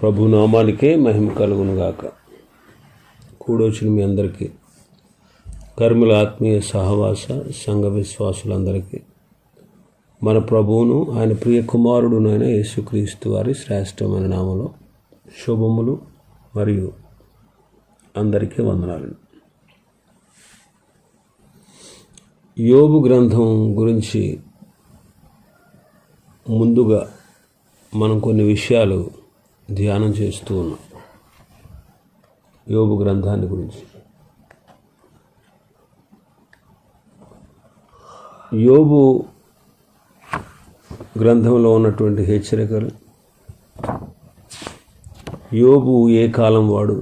ప్రభు నామానికే మహిమ కలుగునుగాక. కూడొచ్చిన మీ అందరికీ, కర్మల ఆత్మీయ సహవాస సంఘ విశ్వాసులందరికీ మన ప్రభువును ఆయన ప్రియ కుమారుడునైన యేసుక్రీస్తు వారి శ్రేష్టమైన నామములో శుభములు మరియు అందరికీ వందనాలు. యోబు గ్రంథం గురించి ముందుగా మనం కొన్ని విషయాలు ధ్యానం చేస్తూ ఉన్నాం. యోబు గ్రంథాన్ని గురించి, యోబు గ్రంథంలో ఉన్నటువంటి హెచ్చరికలు, యోబు ఏ కాలం వాడు,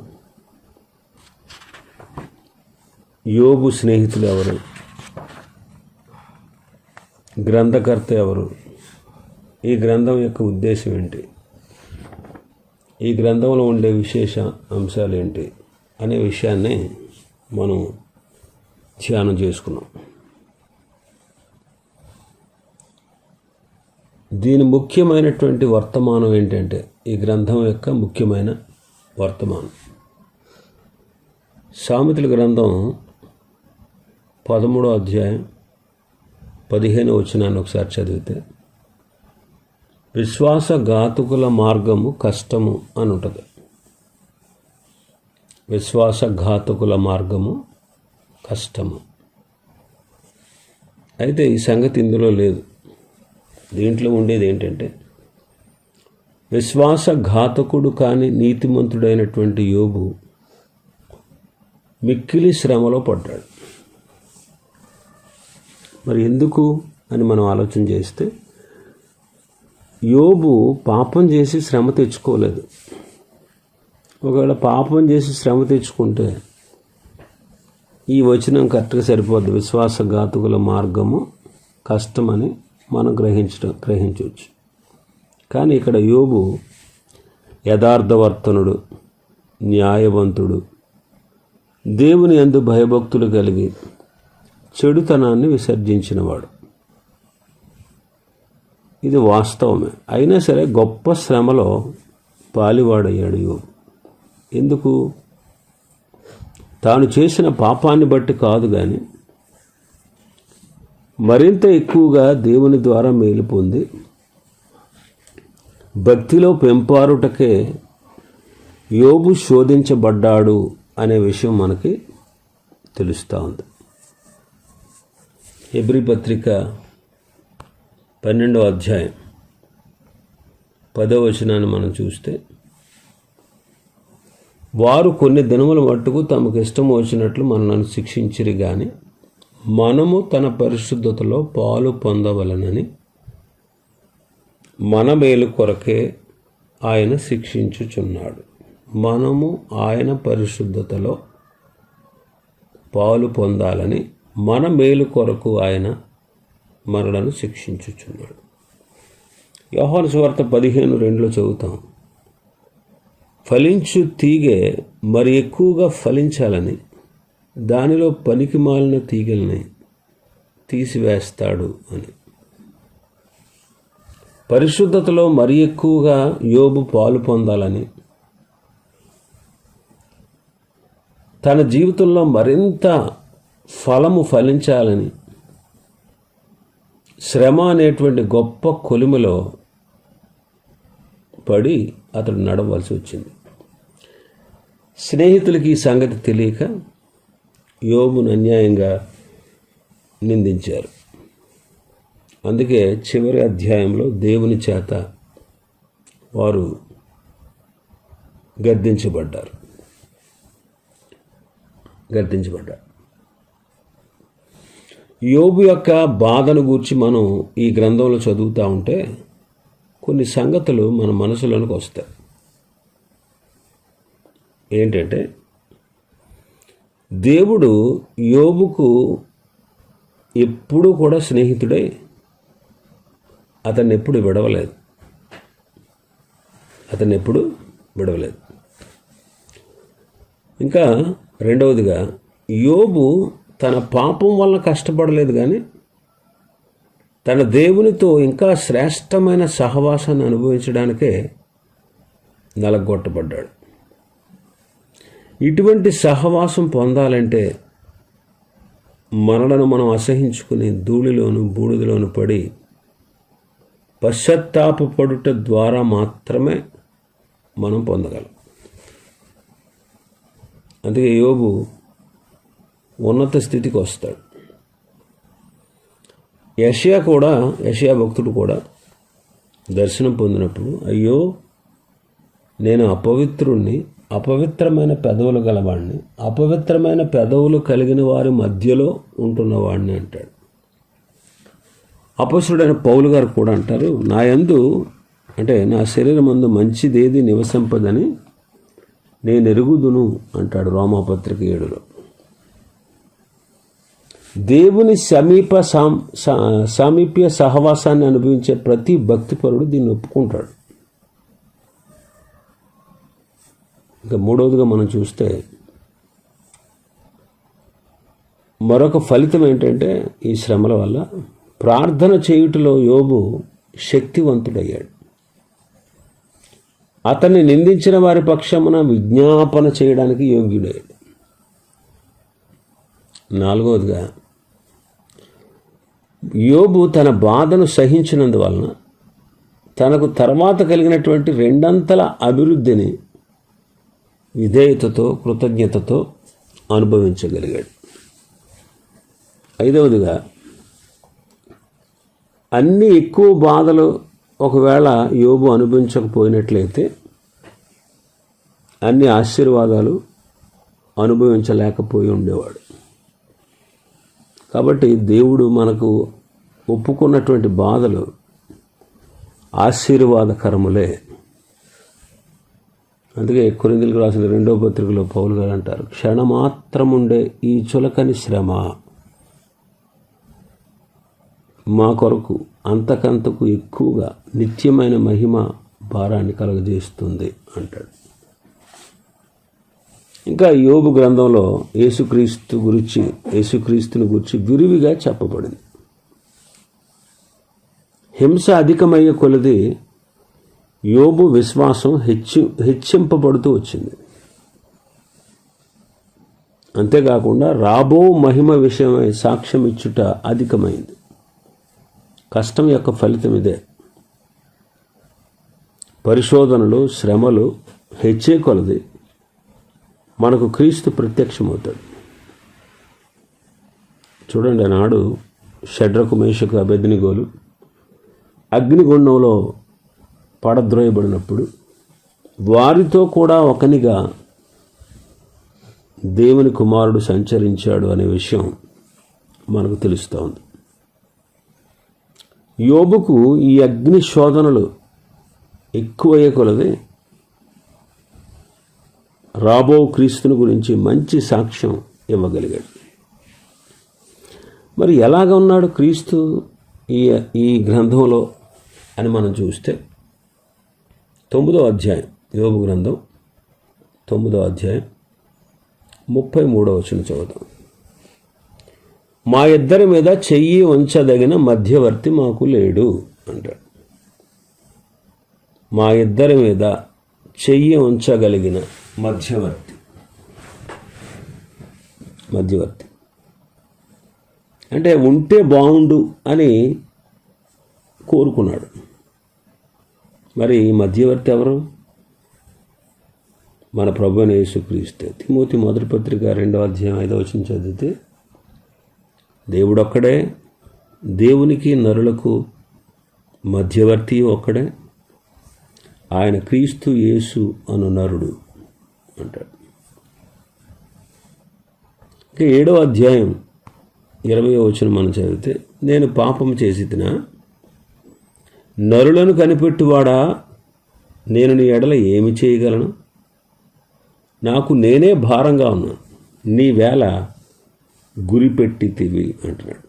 యోబు స్నేహితులు ఎవరు, గ్రంథకర్త ఎవరు, ఈ గ్రంథం యొక్క ఉద్దేశం ఏంటి, ఈ గ్రంథంలో ఉండే విశేష అంశాలు ఏంటి అనే విషయాన్ని మనం ధ్యానం చేసుకున్నాం. దీని ముఖ్యమైనటువంటి వర్తమానం ఏంటంటే, ఈ గ్రంథం యొక్క ముఖ్యమైన వర్తమానం సామెతల గ్రంథం 13వ అధ్యాయం 15వ వచనాన్ని ఒకసారి చదివితే, విశ్వాసఘాతకుల మార్గము కష్టము అని ఉంటుంది. విశ్వాసఘాతకుల మార్గము కష్టము. అయితే ఈ సంగతి ఇందులో లేదు. దీంట్లో ఉండేది ఏంటంటే, విశ్వాసఘాతకుడు కాని నీతిమంతుడైనటువంటి యోబు మిక్కిలి శ్రమలో పడ్డాడు. మరి ఎందుకు అని మనం ఆలోచన చేస్తే, యోబు పాపం చేసి శ్రమ తెచ్చుకోలేదు. ఒకవేళ పాపం చేసి శ్రమ తెచ్చుకుంటే ఈ వచనం కరెక్ట్గా సరిపోద్ది. విశ్వాసఘాతకుల మార్గము కష్టమని మనం గ్రహించవచ్చు. కానీ ఇక్కడ యోబు యథార్థవర్తనుడు, న్యాయవంతుడు, దేవుని యందు భయభక్తులు కలిగి చెడుతనాన్ని విసర్జించినవాడు. ఇది వాస్తవమే. అయినా సరే గొప్ప శ్రమలో పాలివాడయ్యాడు యోబు. ఎందుకు? తాను చేసిన పాపాన్ని బట్టి కాదు, కానీ మరింత ఎక్కువగా దేవుని ద్వారా మేలు పొంది భక్తిలో పెంపారుటకే యోబు శోధించబడ్డాడు అనే విషయం మనకి తెలుస్తూ ఉంది. హెబ్రీ పత్రిక 12వ అధ్యాయం 10వ వచనాన్ని మనం చూస్తే, వారు కొన్ని దినముల మట్టుకు తమకు ఇష్టం వచ్చినట్లు మనల్ని శిక్షించిరి, కానీ మనము తన పరిశుద్ధతలో పాలు పొందవలనని మన మేలు కొరకే ఆయన శిక్షించుచున్నాడు. మనము ఆయన పరిశుద్ధతలో పాలు పొందాలని మన మేలు కొరకు ఆయన మనలను శిక్షించుచున్నాడు. యోహాను సువార్త 15:2 చదువుతాం, ఫలించు తీగె మరి ఎక్కువగా ఫలించాలని దానిలో పనికి మాలిన తీగల్ని తీసివేస్తాడు అని. పరిశుద్ధతలో మరి ఎక్కువగా యోబు పాలు పొందాలని, తన జీవితంలో మరింత ఫలము ఫలించాలని శ్రమ అనేటువంటి గొప్ప కొలిమిలో పడి అతడు నడవలసి వచ్చింది. స్నేహితులకి ఈ సంగతి తెలియక యోబును అన్యాయంగా నిందించారు. అందుకే చివరి అధ్యాయంలో దేవుని చేత వారు గద్దించబడ్డారు. యోబు యొక్క బాధను గూర్చి మనం ఈ గ్రంథంలో చదువుతూ ఉంటే కొన్ని సంగతులు మన మనసులోనికి వస్తాయి. ఏంటంటే, దేవుడు యోబుకు ఎప్పుడూ కూడా స్నేహితుడై అతన్ని ఎప్పుడు విడవలేదు. ఇంకా రెండవదిగా, యోబు తన పాపం వల్ల కష్టపడలేదు, కానీ తన దేవునితో ఇంకా శ్రేష్టమైన సహవాసాన్ని అనుభవించడానికే నలగొట్టబడ్డాడు. ఇటువంటి సహవాసం పొందాలంటే మనలను మనం అసహించుకుని ధూళిలోను బూడిదలోను పడి పశ్చాత్తాపపడుట ద్వారా మాత్రమే మనం పొందగలం. అందుకే యోబు ఉన్నత స్థితికి వస్తాడు. యెషయా భక్తుడు కూడా దర్శనం పొందినప్పుడు, అయ్యో నేను అపవిత్రుణ్ణి, అపవిత్రమైన పెదవులు గలవాడిని, అపవిత్రమైన పెదవులు కలిగిన వారి మధ్యలో ఉంటున్నవాడిని అంటాడు. అపొస్తలుడైన పౌలు గారు కూడా అంటారు, నా యందు అంటే నా శరీరం మందు మంచిదేది నివసింపదని నేను ఎరుగుదును అంటాడు రోమాపత్రిక 7లో. దేవుని సామీప్య సహవాసాన్ని అనుభవించే ప్రతి భక్తిపరుడు దీన్ని ఒప్పుకుంటాడు. ఇంకా మూడవదిగా మనం చూస్తే మరొక ఫలితం ఏంటంటే, ఈ శ్రమల వల్ల ప్రార్థన చేయుటలో యోబు శక్తివంతుడయ్యాడు. అతన్ని నిందించిన వారి పక్షమున విజ్ఞాపన చేయడానికి యోగ్యుడయ్యాడు. నాలుగవదిగా యోబు తన బాధను సహించినందువలన తనకు తర్వాత కలిగినటువంటి రెండంతల అభివృద్ధిని విధేయతతో కృతజ్ఞతతో అనుభవించగలిగాడు. ఐదవదిగా అన్ని ఎక్కువ బాధలు ఒకవేళ యోబు అనుభవించకపోయినట్లయితే అన్ని ఆశీర్వాదాలు అనుభవించలేకపోయి ఉండేవాడు. కాబట్టి దేవుడు మనకు ఒప్పుకున్నటువంటి బాధలు ఆశీర్వాదకరములే. అందుకే కొరింథీయులకు రాసిన 2వ పత్రికలో పౌలు గారు అంటారు, క్షణమాత్రముండే ఈ చులకని శ్రమ మా కొరకు అంతకంతకు ఎక్కువగా నిత్యమైన మహిమ భారాన్ని కలుగజేస్తుంది అంటాడు. ఇంకా యోబు గ్రంథంలో యేసుక్రీస్తుని గురించి విరివిగా చెప్పబడింది. హింస అధికమయ్యే కొలది యోబు విశ్వాసం హెచ్చింపబడుతూ వచ్చింది. అంతేకాకుండా రాబో మహిమ విషయమై సాక్ష్యం ఇచ్చుట అధికమైంది. కష్టం యొక్క ఫలితం ఇదే. పరిశోధనలు శ్రమలు హెచ్చే కొలది మనకు క్రీస్తు ప్రత్యక్షమవుతాడు. చూడండి, నాడు షడ్రకు మేషకు అబేద్నెగోలు అగ్నిగుండంలో పడద్రోయబడినప్పుడు వారితో కూడా ఒకనిగా దేవుని కుమారుడు సంచరించాడు అనే విషయం మనకు తెలుస్తూ ఉంది. యోబుకు ఈ అగ్ని శోధనలు ఎక్కువయ్యే కొలది రాబో క్రీస్తుని గురించి మంచి సాక్ష్యం ఇవ్వగలిగాడు. మరి ఎలాగ ఉన్నాడు క్రీస్తు ఈ గ్రంథంలో అని మనం చూస్తే 9వ అధ్యాయం, యోబు గ్రంథం 9వ అధ్యాయం 33వ వచనం చదువుతాం. మా ఇద్దరి మీద చెయ్యి ఉంచదగిన మధ్యవర్తి మాకు లేడు అంటాడు. మా ఇద్దరి మీద చెయ్యి ఉంచగలిగిన మధ్యవర్తి అంటే ఉంటే బాగుండు అని కోరుకున్నాడు. మరి ఈ మధ్యవర్తి ఎవరు? మన ప్రభువైన యేసుక్రీస్తు. తిమోతి మొదటి పత్రిక 2వ అధ్యాయం 5వ వచనం చదివితే, దేవుడొక్కడే, దేవునికి నరులకు మధ్యవర్తి ఒక్కడే, ఆయన క్రీస్తు యేసు అను నరుడు అంటాడు. ఇక 7వ అధ్యాయం 20వ వచనం మనం చదివితే, నేను పాపం చేసి తినా, నరులను కనిపెట్టువాడా, నేను నీ ఎడల ఏమి చేయగలను? నాకు నేనే భారంగా ఉన్నాను, నీ వేళ గురిపెట్టితివి అంటున్నాడు.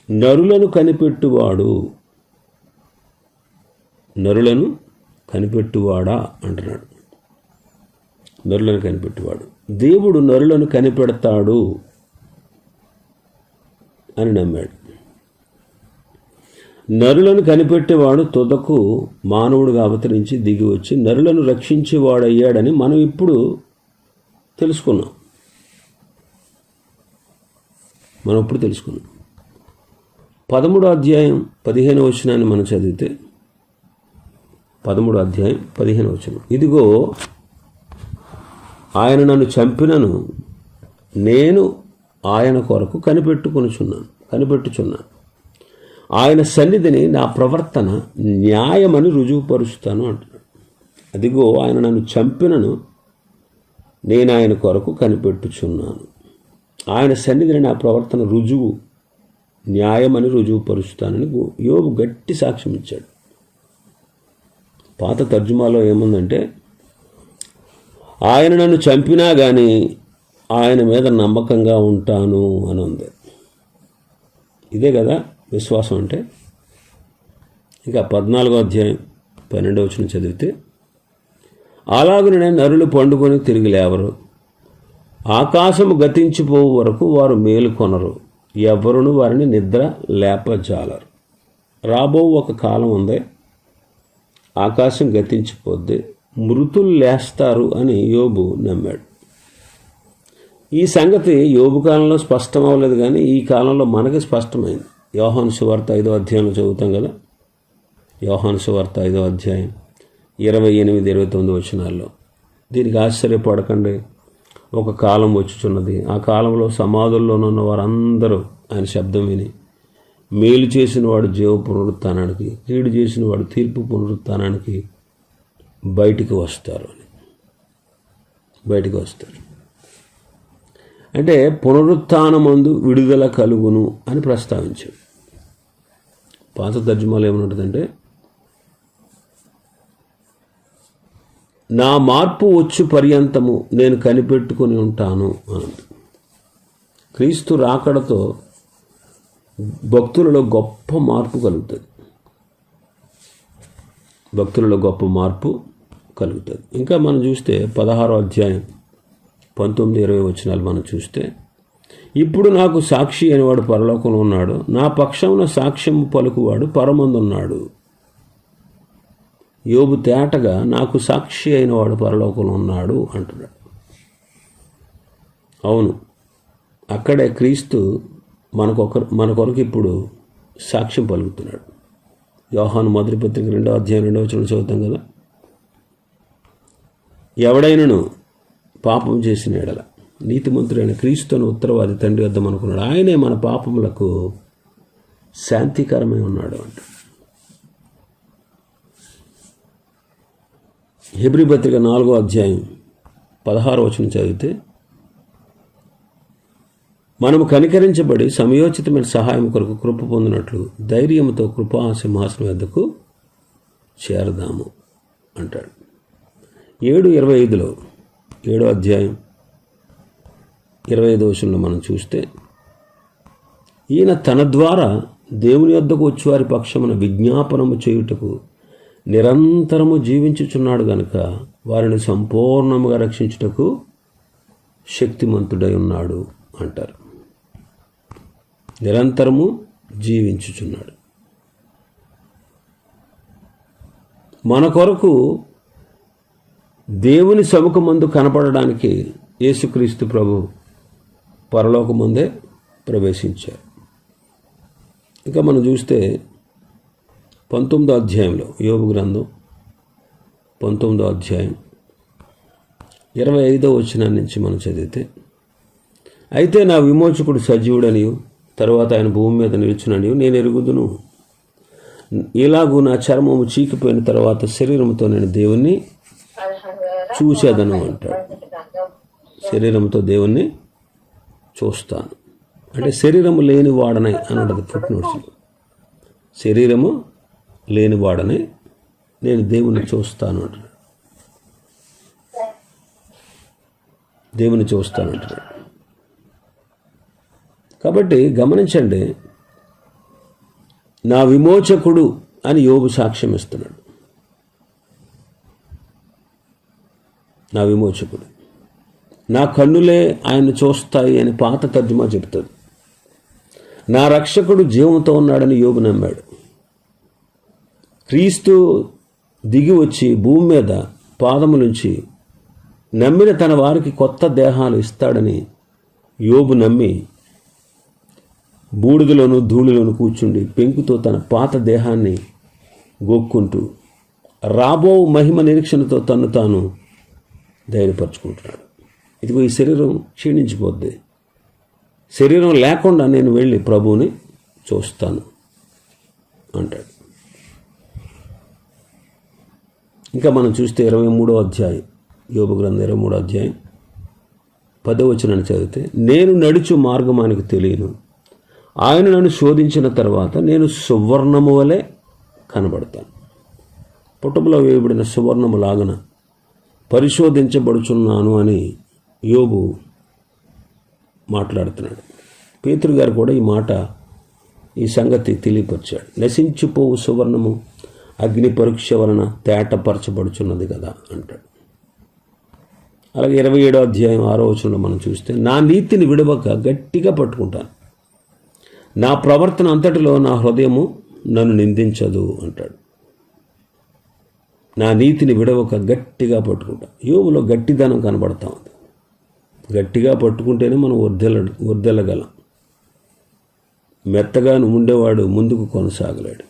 నరులను కనిపెట్టువాడా అంటున్నాడు. నరులను కనిపెట్టువాడు. దేవుడు నరులను కనిపెడతాడు అని నమ్మాడు. నరులను కనిపెట్టేవాడు తుదకు మానవుడుగా అవతరించి దిగి వచ్చి నరులను రక్షించేవాడు అయ్యాడని మనం ఇప్పుడు తెలుసుకున్నాం. 13వ అధ్యాయం 15వ వచనాన్ని మనం చదివితే 13వ అధ్యాయం 15వ వచనం, ఇదిగో ఆయన నన్ను చంపినను నేను ఆయన కొరకు కనిపెట్టుచున్నాను. ఆయన సన్నిధిని నా ప్రవర్తన న్యాయమని రుజువుపరుస్తాను అంటున్నాడు. అదిగో ఆయన నన్ను చంపినను నేను ఆయన కొరకు కనిపెట్టుచున్నాను. ఆయన సన్నిధిని నా ప్రవర్తన న్యాయమని రుజువుపరుస్తానని యోబు గట్టి సాక్ష్యం ఇచ్చాడు. పాత తర్జుమాలో ఏముందంటే, ఆయన నన్ను చంపినా కానీ ఆయన మీద నమ్మకంగా ఉంటాను అని ఉంది. ఇదే కదా విశ్వాసం అంటే. ఇంకా 14వ అధ్యాయం 12వ వచనం చదివితే, అలాగునే నరులు పండుకొని తిరిగి లేవరు, ఆకాశము గతించిపోవు వరకు వారు మేలుకొనరు, ఎవరును వారిని నిద్ర లేపజాలరు. రాబో ఒక కాలం ఉంది, ఆకాశం గతించిపోద్ది, మృతులు లేస్తారు అని యోబు నమ్మాడు. ఈ సంగతి యోబు కాలంలో స్పష్టం అవ్వలేదు, కానీ ఈ కాలంలో మనకి స్పష్టమైంది. యోహాను సువార్త 5వ అధ్యాయంలో చదువుతాం కదా. యోహాను సువార్త 5వ అధ్యాయం 28-29 వచనాల్లో, దీనికి ఆశ్చర్యపడకండి, ఒక కాలం వచ్చుచున్నది, ఆ కాలంలో సమాధుల్లోనున్న వారందరూ ఆయన శబ్దం విని మేలు చేసిన వాడు జీవ పునరుత్థానానికి, కీడు చేసిన వాడు తీర్పు పునరుత్థానానికి బయటికి వస్తారు. అంటే పునరుత్థానమందు విడుదల కలుగును అని ప్రస్తావించాడు. పాత తర్జుమాలో ఏమనుంటుందంటే, నా మార్పు వచ్చు పర్యంతము నేను కనిపెట్టుకుని ఉంటాను అని. క్రీస్తు రాకడతో భక్తులలో గొప్ప మార్పు కలుగుతుంది. ఇంకా మనం చూస్తే 16వ అధ్యాయం 19-20 వచనాలు మనం చూస్తే, ఇప్పుడు నాకు సాక్షి అనేవాడు పరలోకంలో ఉన్నాడు, నా పక్షమున సాక్ష్యము పలుకువాడు పరమందున్నాడు. యోబు తేటగా నాకు సాక్షి అయినవాడు పరలోకంలో ఉన్నాడు అంటున్నాడు. అవును, అక్కడే క్రీస్తు మన కొరకు ఇప్పుడు సాక్ష్యం పలుకుతున్నాడు. యోహాను మొదటి పత్రిక 2వ అధ్యాయం 2వ వచనం చదువుతాం కదా. ఎవడైనను పాపం చేసిన ఎడల నీతిమంతుడైన క్రీస్తును ఉత్తరవాది తండ్రి వద్ద అనుకున్నాడు, ఆయనే మన పాపములకు శాంతికరమై ఉన్నాడు అంట. హెబ్రీ పత్రిక 4వ అధ్యాయం 16వ వచనం చదివితే, మనము కనికరించబడి సమయోచితమైన సహాయం కొరకు కృప పొందినట్లు ధైర్యంతో కృపా సింహాసనం వద్దకు చేరదాము అంటాడు. 7:25లో 7వ అధ్యాయం 25వ వచనంలో మనం చూస్తే, ఈయన తన ద్వారా దేవుని వద్దకు వచ్చి వారి పక్షమున విజ్ఞాపనము చేయుటకు నిరంతరము జీవించుచున్నాడు గనుక వారిని సంపూర్ణముగా రక్షించుటకు శక్తిమంతుడై ఉన్నాడు అంటారు. నిరంతరము జీవించుచున్నాడు. మన కొరకు దేవుని సముఖమందు కనపడడానికి యేసుక్రీస్తు ప్రభు పరలోకమందే ప్రవేశించారు. ఇంకా మనం చూస్తే 19వ అధ్యాయంలో, యోబు గ్రంథం 19వ అధ్యాయం 25వ వచనం నుంచి మనం చదివితే, అయితే నా విమోచకుడు సజీవుడనియు తరువాత ఆయన భూమి మీద నిలుచుననియు నేను ఎరుగుదును. ఇలాగూ నా చర్మము చీకిపోయిన తర్వాత శరీరంతో నేను దేవుణ్ణి చూసేదను అంటాడు. శరీరంతో దేవుణ్ణి చూస్తాను అంటే శరీరము లేని వాడనై అని ఉంటుంది ఫుట్నోట్స్లో. శరీరము లేని వాడనై నేను దేవుణ్ణి చూస్తాను అంటాడు. దేవుని చూస్తానంటాడు. కాబట్టి గమనించండి, నా విమోచకుడు అని యోబు సాక్ష్యం ఇస్తున్నాడు. నా విమోచకుడు, నా కన్నులే ఆయన్ని చూస్తాయి అని పాత తర్జుమా చెబుతుంది. నా రక్షకుడు జీవంతో ఉన్నాడని యోబు నమ్మాడు. క్రీస్తు దిగి వచ్చి భూమి మీద పాదములుంచి నమ్మిన తన వారికి కొత్త దేహాలు ఇస్తాడని యోబు నమ్మి బూడిదలోను ధూళిలోను కూర్చుండి పెంకుతో తన పాత దేహాన్ని గోక్కుంటూ రాబో మహిమ నిరీక్షణతో తన్ను తాను ధైర్యపరచుకుంటున్నాడు. ఇదిగో ఈ శరీరం క్షీణించిపోద్ది, శరీరం లేకుండా నేను వెళ్ళి ప్రభువుని చూస్తాను అంటాడు. ఇంకా మనం చూస్తే 23వ అధ్యాయం, యోబు గ్రంథం 23వ అధ్యాయం 10వ వచనాన్ని చదివితే, నేను నడుచు మార్గమానికి తెలియను, ఆయన నన్ను శోధించిన తర్వాత నేను సువర్ణము వలె కనబడతాను. పుటములో వేయబడిన సువర్ణము లాగన పరిశోధించబడుచున్నాను అని యోబు మాట్లాడుతున్నాడు. పేతురు గారు కూడా ఈ సంగతి తెలియపరిచాడు. నశించిపోవు సువర్ణము అగ్ని పరీక్ష వలన తేటపరచబడుచున్నది కదా అంటాడు. అలాగే 27వ అధ్యాయం 6వ వచనంలో మనం చూస్తే, నా నీతిని విడవక గట్టిగా పట్టుకుంటాను, నా ప్రవర్తన అంతటిలో నా హృదయము నన్ను నిందించదు అంటాడు. నా నీతిని విడవక గట్టిగా పట్టుకుంటా. యోబులో గట్టిదనం కనబడతా ఉంది. గట్టిగా పట్టుకుంటేనే మనం వర్దెల్లగలం. మెత్తగా ఉండేవాడు ముందుకు కొనసాగలేడు.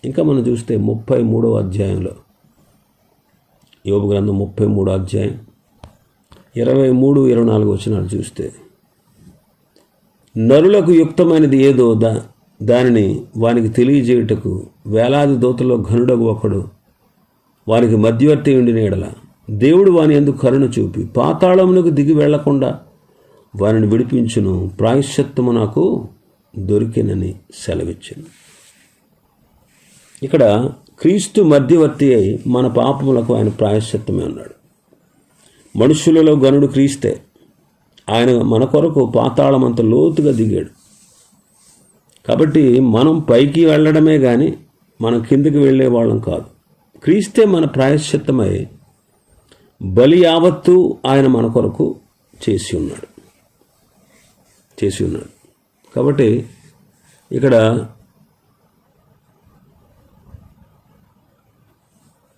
ఇంకా మనం చూస్తే 33వ అధ్యాయంలో, యోబు గ్రంథం 33వ అధ్యాయం 23-24 వచనాలు చూస్తే, నరులకు యుక్తమైనది ఏదో దానిని వానికి తెలియజేయుటకు వేలాది దూతల్లో ఘనుడగు ఒకడు వానికి మధ్యవర్తి ఉండిన ఎడల దేవుడు వాని యందు కరుణ చూపి పాతాళమునకు దిగి వెళ్లకుండా వారిని విడిపించును, ప్రాయశ్చిత్తము నాకు దొరికినని సెలవిచ్చాను. ఇక్కడ క్రీస్తు మధ్యవర్తి అయి మన పాపములకు ఆయన ప్రాయశ్చిత్తమే అన్నాడు. మనుషులలో గనుడు క్రీస్తే. ఆయన మన కొరకు పాతాళమంత లోతుగా దిగాడు. కాబట్టి మనం పైకి వెళ్ళడమే కానీ మనం కిందకి వెళ్ళే వాళ్ళం కాదు. క్రీస్తే మన ప్రాయశ్చిత్తమై బలి యావత్తు ఆయన మన కొరకు చేసి ఉన్నాడు. కాబట్టి ఇక్కడ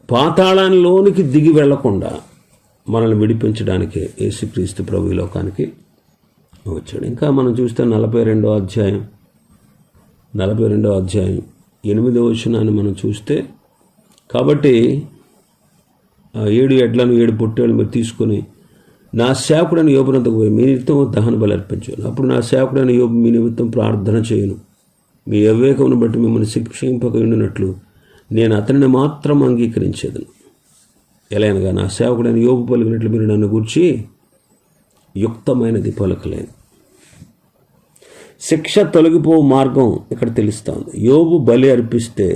పాతాళంలోనికి దిగి వెళ్లకుండా మనల్ని విడిపించడానికి యేసుక్రీస్తు ప్రభు ఈ లోకానికి వచ్చాడు. ఇంకా మనం చూస్తే 42వ అధ్యాయం 8వ వచనాన్ని మనం చూస్తే, కాబట్టి 7 ఎడ్లను 7 పొట్టేళ్ళు మీరు తీసుకొని నా సేవకుడైన యోబునంతకు పోయి మీ నిమిత్తం దహన బలి అర్పించాను. అప్పుడు నా సేవకుడైన యోబు మీ నిమిత్తం ప్రార్థన చేయను. మీ అవివేకమును బట్టి మిమ్మల్ని శిక్షింపక ఉండినట్లు నేను అతనిని మాత్రం అంగీకరించేదను. ఎలా అనగా నా సేవకుడైన యోబు పలికినట్లు మీరు నన్ను గూర్చి యుక్తమైనది పలకలేదు. శిక్ష తొలగిపో మార్గం ఇక్కడ తెలుస్తూ ఉంది. యోబు బలి అర్పిస్తే,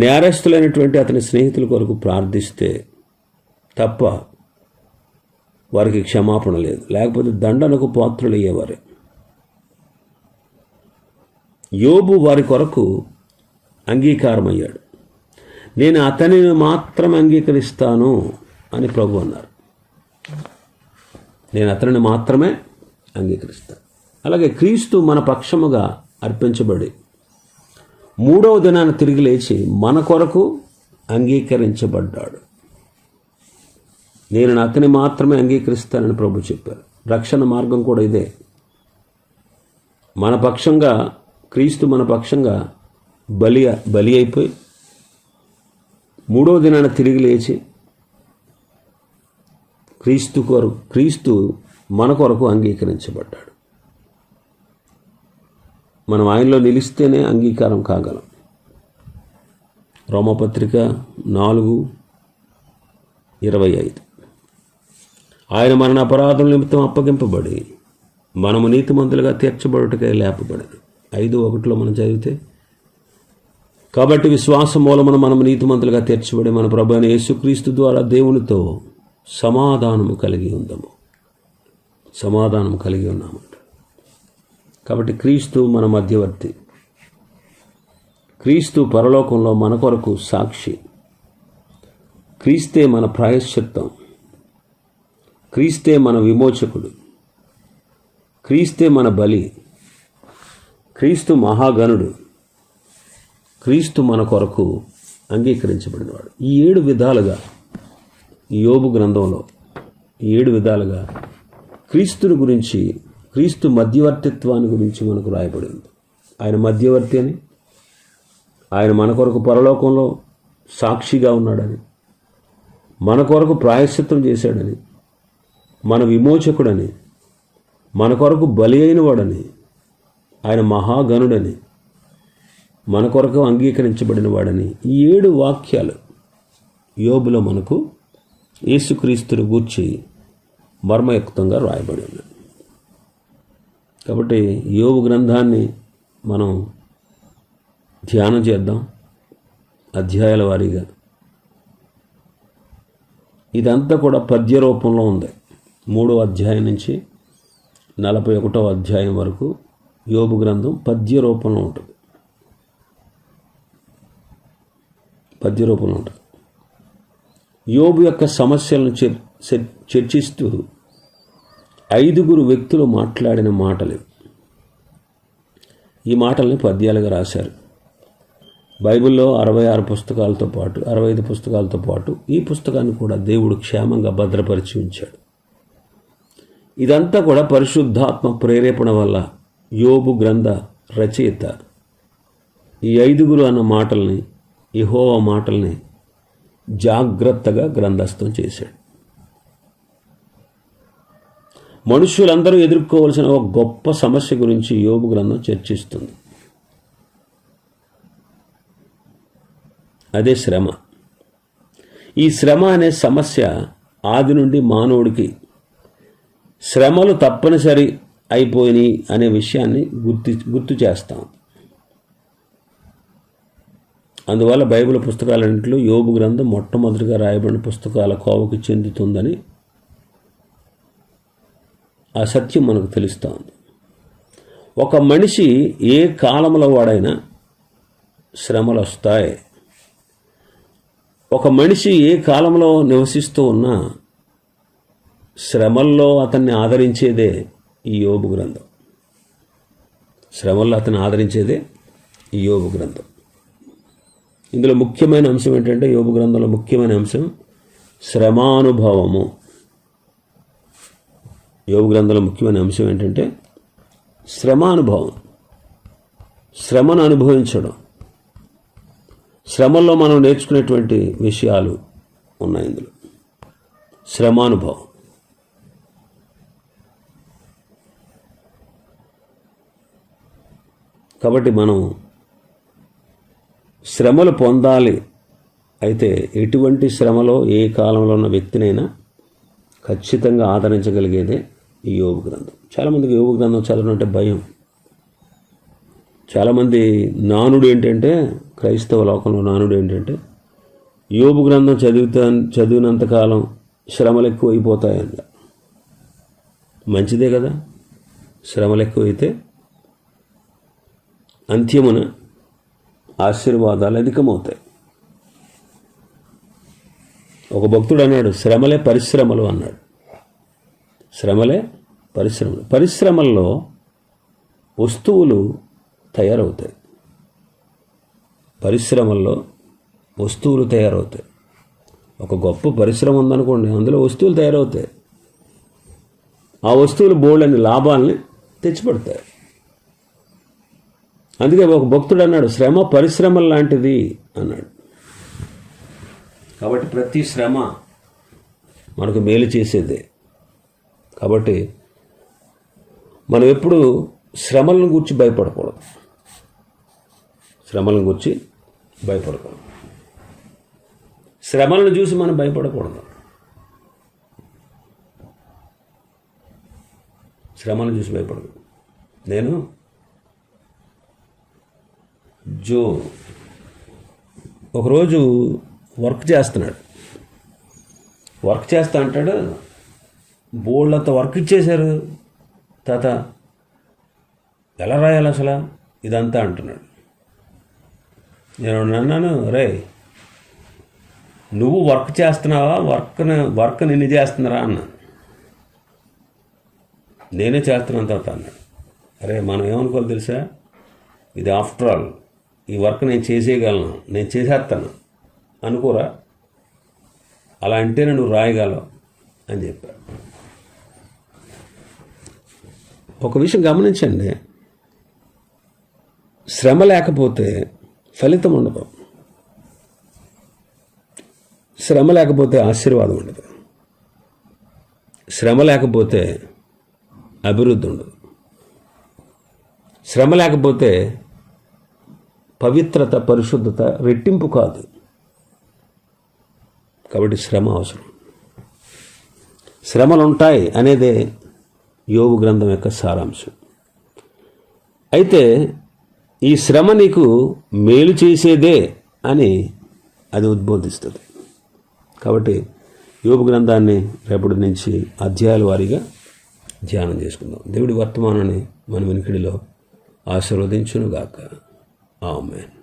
నేరస్తులైనటువంటి అతని స్నేహితుల కొరకు ప్రార్థిస్తే తప్ప వారికి క్షమాపణ లేదు, లేకపోతే దండనకు పాత్రులు అయ్యేవారే. యోబు వారి కొరకు అంగీకారమయ్యాడు. నేను అతనిని మాత్రం అంగీకరిస్తాను అని ప్రభు అన్నారు. నేను అతనిని మాత్రమే అంగీకరిస్తాను. అలాగే క్రీస్తు మన పక్షముగా అర్పించబడి 3వ దినాన్ని తిరిగి లేచి మన కొరకు అంగీకరించబడ్డాడు. నేను అతని మాత్రమే అంగీకరిస్తానని ప్రభు చెప్పారు. రక్షణ మార్గం కూడా ఇదే. మన పక్షంగా క్రీస్తు మన పక్షంగా బలి అయిపోయి 3వ దినాన తిరిగి లేచి క్రీస్తు మన కొరకు అంగీకరించబడ్డాడు. మనం ఆయనలో నిలిస్తేనే అంగీకారం కాగలం. రోమపత్రిక 4:25 ఆయన మన అపరాధం నిమిత్తం అప్పగింపబడి మనము నీతిమంతులుగా తీర్చబడుటకై లేపబడదు. 5:1 మనం చదివితే, కాబట్టి విశ్వాసం మూలమున మనము నీతిమంతులుగా తీర్చబడి మన ప్రభు అయిన యేసుక్రీస్తు ద్వారా దేవునితో సమాధానము కలిగి ఉన్నాము. కాబట్టి క్రీస్తు మన మధ్యవర్తి. క్రీస్తు పరలోకంలో మన కొరకు సాక్షి. క్రీస్తే మన ప్రాయశ్చిత్తం. క్రీస్తే మన విమోచకుడు. క్రీస్తే మన బలి. క్రీస్తు మహాగణుడు. క్రీస్తు మన కొరకు అంగీకరించబడినవాడు. ఈ 7 విధాలుగా యోబు గ్రంథంలో 7 విధాలుగా క్రీస్తుని గురించి, క్రీస్తు మధ్యవర్తిత్వాన్ని గురించి మనకు రాయబడి ఉంది. ఆయన మధ్యవర్తి అని, ఆయన మన కొరకు పరలోకంలో సాక్షిగా ఉన్నాడని, మన కొరకు ప్రాయశ్చిత్తం చేశాడని, మన విమోచకుడని, మన కొరకు బలి అయిన వాడని, ఆయన మహాగణుడని, మన కొరకు అంగీకరించబడిన వాడని ఈ 7 వాక్యాలు యోబులో మనకు యేసుక్రీస్తుని గూర్చి మర్మయుక్తంగా రాయబడి ఉన్నాయి. కాబట్టి యోబు గ్రంథాన్ని మనం ధ్యానం చేద్దాం అధ్యాయాల వారీగా. ఇదంతా కూడా పద్య రూపంలో ఉంది. 3వ అధ్యాయం నుంచి 41వ అధ్యాయం వరకు యోబు గ్రంథం పద్య రూపంలో ఉంటుంది. పద్య రూపంలో ఉంటుంది. యోబు యొక్క సమస్యలను చర్చిస్తూ 5 వ్యక్తులు మాట్లాడిన మాటలు. ఈ మాటల్ని పద్యాలుగా రాశారు. బైబిల్లో 66 పుస్తకాలతో పాటు 65 పుస్తకాలతో పాటు ఈ పుస్తకాన్ని కూడా దేవుడు క్షేమంగా భద్రపరిచి ఉంచాడు. ఇదంతా కూడా పరిశుద్ధాత్మ ప్రేరేపణ వల్ల యోబు గ్రంథ రచయిత ఈ 5 అన్న మాటల్ని, యెహోవా మాటల్ని జాగ్రత్తగా గ్రంథస్థం చేశాడు. మనుష్యులందరూ ఎదుర్కోవలసిన ఒక గొప్ప సమస్య గురించి యోబు గ్రంథం చర్చిస్తుంది. అదే శ్రమ. ఈ శ్రమ అనే సమస్య ఆది నుండి మానవుడికి శ్రమలు తప్పనిసరి అయిపోయినాయి అనే విషయాన్ని గుర్తు చేస్తాం. అందువల్ల బైబిల్ పుస్తకాలన్నింటిలో యోబు గ్రంథం మొట్టమొదటిగా రాయబడిన పుస్తకాల కోవకు చెందుతుందని ఆ సత్యం మనకు తెలుస్తూ ఉంది. ఒక మనిషి ఏ కాలంలో వాడైనా శ్రమలు వస్తాయి. ఒక మనిషి ఏ కాలంలో నివసిస్తూ ఉన్నా శ్రమల్లో అతన్ని ఆదరించేదే ఈ యోబు గ్రంథం. శ్రమల్లో అతన్ని ఆదరించేదే ఈ యోబు గ్రంథం. ఇందులో ముఖ్యమైన అంశం ఏంటంటే, యోబు గ్రంథంలో ముఖ్యమైన అంశం శ్రమానుభవము. యోబు గ్రంథంలో ముఖ్యమైన అంశం ఏంటంటే శ్రమానుభవం, శ్రమను అనుభవించడం. శ్రమల్లో మనం నేర్చుకునేటువంటి విషయాలు ఉన్నాయి ఇందులో. శ్రమానుభవం. కాబట్టి మనం శ్రమలు పొందాలి. అయితే ఎటువంటి శ్రమలో ఏ కాలంలో ఉన్న వ్యక్తినైనా ఖచ్చితంగా ఆదరించగలిగేదే ఈ యోబు గ్రంథం. చాలామందికి యోబు గ్రంథం చదవడం అంటే భయం. చాలామంది నానుడు ఏంటంటే, క్రైస్తవ లోకంలో నానుడు ఏంటంటే, యోబు గ్రంథం చదివినంతకాలం శ్రమలు ఎక్కువ అయిపోతాయంట. మంచిదే కదా, శ్రమలు ఎక్కువైతే అంత్యమున ఆశీర్వాదాలు అధికమవుతాయి. ఒక భక్తుడు అన్నాడు, శ్రమలే పరిశ్రమలు అన్నాడు. శ్రమలే పరిశ్రమలు. పరిశ్రమల్లో వస్తువులు తయారవుతాయి. పరిశ్రమల్లో వస్తువులు తయారవుతాయి. ఒక గొప్ప పరిశ్రమ ఉందనుకోండి, అందులో వస్తువులు తయారవుతాయి. ఆ వస్తువులు బోల్డని లాభాలని తెచ్చిపెడతాయి. అందుకే ఒక భక్తుడు అన్నాడు, శ్రమ పరిశ్రమల లాంటిది అన్నాడు. కాబట్టి ప్రతి శ్రమ మనకు మేలు చేసేదే. కాబట్టి మనం ఎప్పుడు శ్రమలను గురించి భయపడకూడదు. శ్రమలను గురించి భయపడకూడదు. శ్రమలను చూసి మనం భయపడకూడదు. శ్రమలను చూసి భయపడకూడదు. నేను ఒకరోజు వర్క్ చేస్తున్నాడు. వర్క్ చేస్తా అంటాడు, బోల్డ్ వర్క్ ఇచ్చేశారు తాత, ఎలా రాయాలి అసలు ఇదంతా అంటున్నాడు. నేను అన్నాను, రే నువ్వు వర్క్ చేస్తున్నావా, వర్క్ నిన్ను చేస్తున్నారా అన్నాను. నేనే చేస్తున్నాను తాత అన్నాడు. అరే మనం ఏమనుకోవాలి తెలుసా, ఇది ఆఫ్టర్ ఆల్ ఈ వర్క్ నేను చేసేయగలను, నేను చేసేస్తాను అనుకోరా, అలా అంటేనే నువ్వు రాయగలవు అని చెప్పారు. ఒక విషయం గమనించండి, శ్రమ లేకపోతే ఫలితం ఉండదు, శ్రమ లేకపోతే ఆశీర్వాదం ఉండదు, శ్రమ లేకపోతే అభివృద్ధి ఉండదు, శ్రమ లేకపోతే పవిత్రత, పరిశుద్ధత రెట్టింపు కాదు. కాబట్టి శ్రమ అవసరం. శ్రమలు ఉంటాయి అనేదే యోబు గ్రంథం యొక్క సారాంశం. అయితే ఈ శ్రమ నీకు మేలు చేసేదే అని అది ఉద్బోధిస్తుంది. కాబట్టి యోబు గ్రంథాన్ని రేపటి నుంచి అధ్యాయాల వారీగా ధ్యానం చేసుకుందాం. దేవుడి వర్తమానాన్ని మన వెనుకడిలో ఆశీర్వదించునుగాక. ఆమేన్.